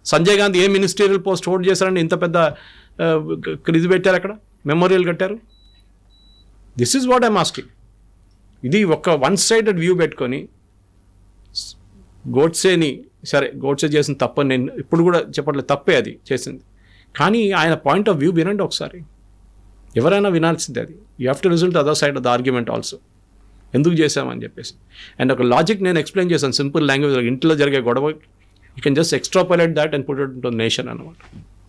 సంజయ్ గాంధీ ఏ మినిస్టీరియల్ పోస్ట్ హోల్డ్ చేశారండి? ఇంత పెద్ద ఇది పెట్టారు అక్కడ, మెమోరియల్ కట్టారు. This is what I'm asking. ఇది ఒక వన్ సైడెడ్ వ్యూ పెట్టుకొని గోడ్సేని, సరే గోడ్సే చేసిన తప్పని నేను ఇప్పుడు కూడా చెప్పట్లేదు, తప్పే అది చేసింది, కానీ ఆయన పాయింట్ ఆఫ్ వ్యూ వినండి ఒకసారి. ఎవరైనా వినాల్సిందే అది. You have to listen to other side of the argument also, ఎందుకు చేసామని చెప్పేసి. అండ్ ఒక లాజిక్ నేను ఎక్స్ప్లెయిన్ చేశాను సింపుల్ లాంగ్వేజ్. ఇంట్లో జరిగే గొడవ you can just extrapolate that and put it into nation అనమాట.